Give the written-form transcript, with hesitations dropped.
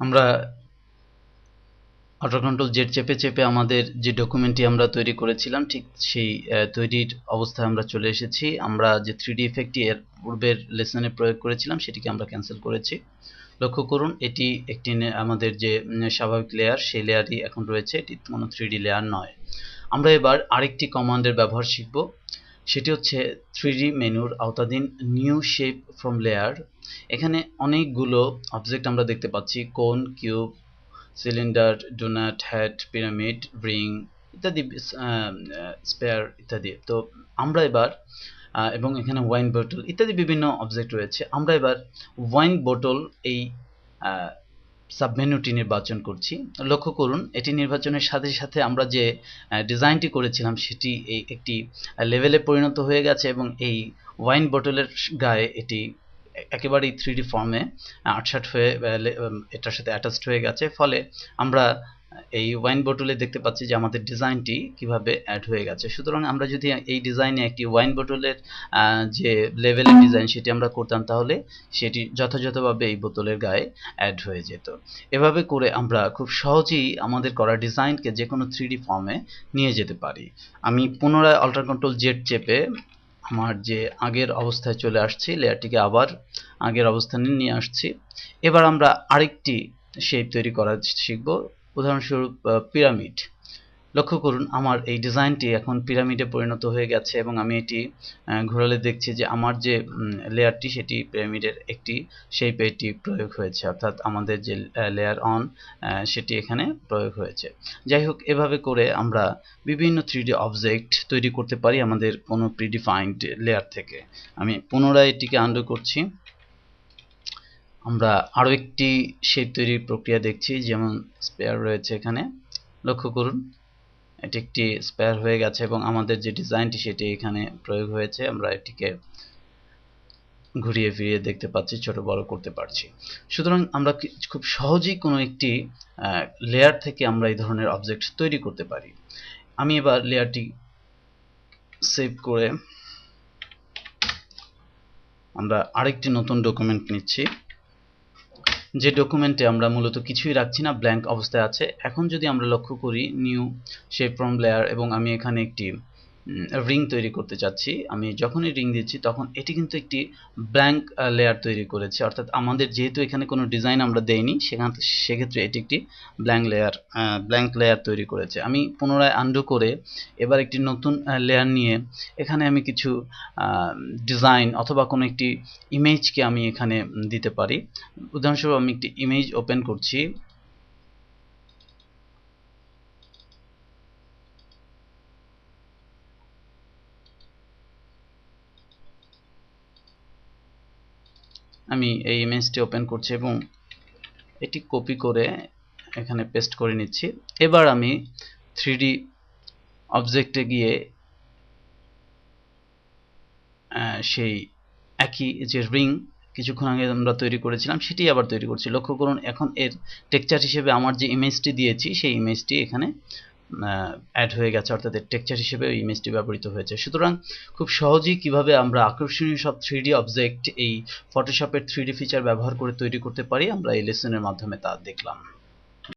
আমরা auto control Z চেপে চেপে আমাদের যে ডকুমেন্টটি আমরা তৈরি করেছিলাম ঠিক সেই তৈরির অবস্থায় আমরা চলে এসেছি। আমরা যে 3D ইফেক্টটি এর পূর্বের লেসনে প্রয়োগ করেছিলাম সেটিকে আমরা ক্যান্সেল করেছি। লক্ষ্য করুন এটি একটি আমাদের যে স্বাভাবিক লেয়ার সেই লেয়ারই এখন রয়েছে, এটি কোনো 3D লেয়ার নয়। আমরা এবার আরেকটি কমান্ডের ব্যবহার শিখব, সেটি হচ্ছে 3D মেনুর আওতাধীন নিউ শেপ ফ্রম লেয়ার। এখানে অনেকগুলো অবজেক্ট আমরা দেখতে পাচ্ছি, cone, cube, cylinder, donut, head, pyramid, ring ইত্যাদি, স্পেয়ার ইত্যাদি। তো আমরা এবার এবং এখানে ওয়াইন বোতল ইত্যাদি বিভিন্ন অবজেক্ট রয়েছে। আমরা এবার ওয়াইন বোতল এই সাবমেনুটি নির্বাচন করছি। লক্ষ্য করুন এটি নির্বাচনের সাথে সাথে আমরা যে ডিজাইনটি করেছিলাম সেটি একটি লেভেলে পরিণত হয়ে গেছে এবং এই ওয়াইন বোতলের গায়ে এটি একেবারেই 3D ফর্মে আটসাট হয়ে এটার সাথে অ্যাটাচড হয়ে গেছে। ফলে আমরা এই ওয়াইন বোতলে দেখতে পাচ্ছি যে আমাদের ডিজাইনটি কিভাবে অ্যাড হয়ে গেছে। সুতরাং আমরা যদি এই ডিজাইনে একটি ওয়াইন বোতলের যে লেভেলের ডিজাইন সেটি আমরা করতাম তাহলে সেটি যথাযথভাবে এই বোতলের গায়ে অ্যাড হয়ে যেত। এভাবে করে আমরা খুব সহজেই আমাদের করা ডিজাইনকে যে কোনো 3D ফর্মে নিয়ে যেতে পারি। আমি পুনরায় অল্টার কন্ট্রোল জেড চেপে আমার যে আগের অবস্থায় চলে আসছি, লেয়ারটিকে আবার আগের অবস্থানে নিয়ে আসছি। এবার আমরা আরেকটি শেপ তৈরি করা শিখব, উদাহরণস্বরূপ পিরামিড। লক্ষ্য করুন আমার এই ডিজাইনটি এখন পিরামিডে পরিণত হয়ে গেছে এবং আমি এটি ঘোরালে দেখছি যে আমার যে লেয়ারটি সেটি পিরামিডের একটি শেপে এটি প্রয়োগ হয়েছে, অর্থাৎ আমাদের যে লেয়ার অন সেটি এখানে প্রয়োগ হয়েছে। যাই হোক, এভাবে করে আমরা বিভিন্ন 3D অবজেক্ট তৈরি করতে পারি আমাদের কোনো প্রিডিফাইন্ড লেয়ার থেকে। আমি পুনরায় এটিকে আনডু করছি। আমরা আরও একটি শেপ তৈরির প্রক্রিয়া দেখছি, যেমন স্পেয়ার রয়েছে এখানে। লক্ষ্য করুন এটি একটি স্পেয়ার হয়ে গেছে এবং আমাদের যে ডিজাইনটি সেটি এখানে প্রয়োগ হয়েছে। আমরা এটিকে ঘুরিয়ে ফিরিয়ে দেখতে পাচ্ছি, ছোট বড় করতে পারছি। সুতরাং আমরা খুব সহজেই কোনো একটি লেয়ার থেকে আমরা এই ধরনের অবজেক্ট তৈরি করতে পারি। আমি এবার লেয়ারটি সেভ করে আমরা আরেকটি নতুন ডকুমেন্ট নিচ্ছি, যে ডকুমেন্টে আমরা মূলত কিছুই রাখছি না, ব্ল্যাঙ্ক অবস্থায় আছে। এখন যদি আমরা লক্ষ্য করি নিউ শেপ ফ্রম লেয়ার এবং আমি এখানে একটি রিং তৈরি করতে চাচ্ছি, আমি যখনই রিং দিচ্ছি তখন এটি কিন্তু একটি ব্ল্যাঙ্ক লেয়ার তৈরি করেছে, অর্থাৎ আমাদের যেহেতু এখানে কোনো ডিজাইন আমরা দেইনি সেক্ষেত্রে এটি একটি ব্ল্যাঙ্ক লেয়ার তৈরি করেছে। আমি পুনরায় আনডু করে এবার একটি নতুন লেয়ার নিয়ে এখানে আমি কিছু ডিজাইন অথবা কোনো একটি ইমেজকে আমি এখানে দিতে পারি। উদাহরণস্বরূপ আমি একটি ইমেজ ওপেন করছি। আমি এই ইমেজটি ওপেন করছি এবং এটি কপি করে এখানে পেস্ট করে নিচ্ছি। এবার আমি 3D অবজেক্টে গিয়ে সেই একই যে রিং কিছুক্ষণ আগে আমরা তৈরি করেছিলাম সেটি আবার তৈরি করছি। লক্ষ্য করুন এখন এর টেক্সচার হিসেবে আমার যে ইমেজটি দিয়েছি সেই ইমেজটি এখানে অ্যাড হয়ে গেছে, অর্থাৎ এর টেক্সচার হিসেবে এই ইমেজটি ব্যবহৃত হয়েছে। সুতরাং খুব সহজেই কিভাবে আমরা আকর্ষণীয় সব 3D অবজেক্ট এই ফটোশপের 3D ফিচার ব্যবহার করে তৈরি করতে পারি আমরা এই লেসনের মাধ্যমে তা দেখলাম।